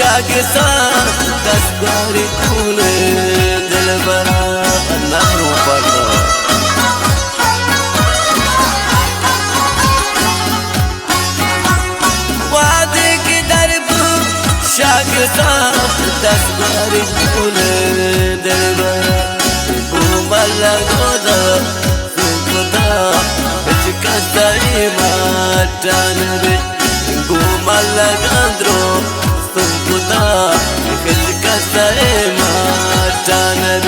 शागिसा दस्तकारी खूने दिल बरा नखरों पर वादे की दरब शागिसा दस्तकारी खूने दिल बरा घूमला गोदा सुखदा बिचकता इमाटान बे घूमला गंद्रो तुमकुदा खिलकता माटानर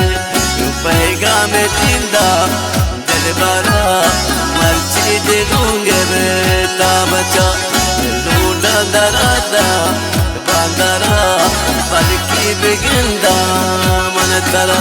पैगाम दींदा दिलबरा मर्जी दिलूंगे बेटा बचा लूटा दरादा बांदरा बल्कि बिगिंदा मन तरा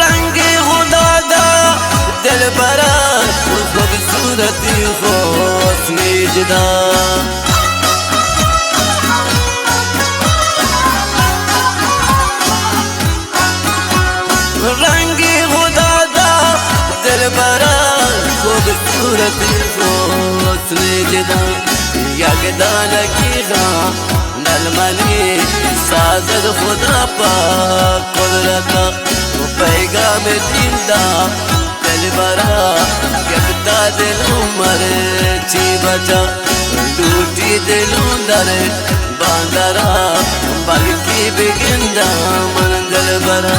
रंग खुदा दा दिलबरा खूबसूरती हुस्न जुदा रंग खुदा दा दिलबरा खूबसूरती हुस्न जुदा यगदा लकीगा नलमनी साजद खुदा पाक कुदरता पैगाम दींदा दिलबरा गफ्ता दिलो मर ची बचा लूटी दिलो दर बांदरा बल्कि बिगिंदा मन दिलबरा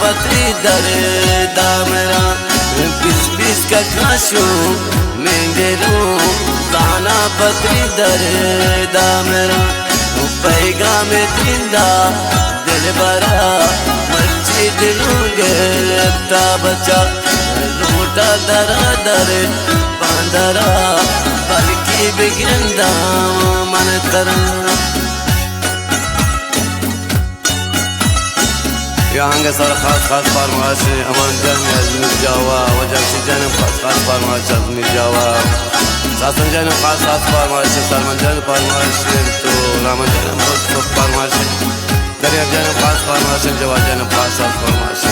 पत्री दर दामरा पिस पिस का खाशो मेंगेरो दाना पत्री दर दामरा पैगाम जिंदा दिल बरा मस्जिद लूंगे ता बचा लूटा दरा दर बांदरा बल्कि बिगंदा मन तरा या हंगे सर खास खास फरमाइश अमान जन अजमेर जावा वजह जन खास खास फरमाइश अजमेर जावा सासन जन खास खास फरमाइश सलमान जन फरमाइश तो रामन जन बहुत फरमाइश दरिया जन खास फरमाइश जवा जन खास खास फरमाइश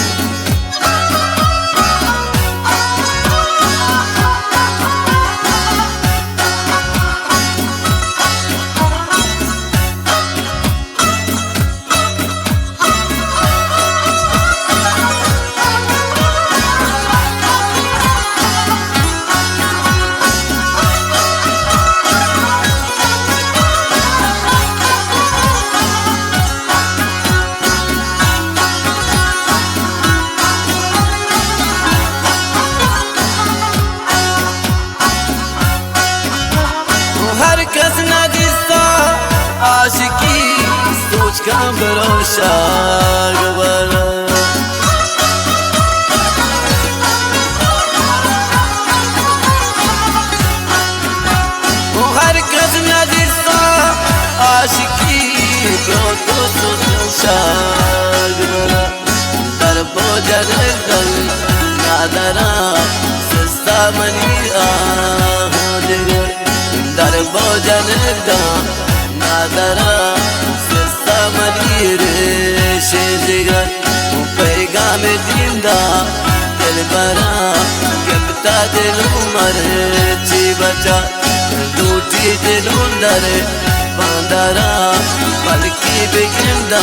आशिकी सोच का भरोसा गवारा हर कस नदिसा आशिकी तो सोचा गवारा दर बोझल गल नादरा सस्ता मनी आदगर दर बोझल गल नादरा सस्ता मनीरे शेजगर पैगाम जिंदा दिल बरा गिफ्ता दिल उमर ची बचा लूटी दिल दर बांदरा बल्कि बिगंदा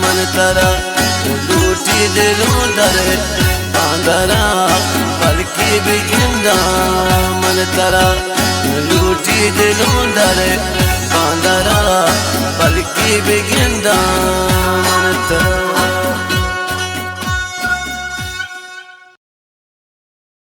मन तरा लूटी दिल दर बांदरा बल्कि बिगंदा मन तरा लूटी दिल दर बांदरा बल्कि बिगंदा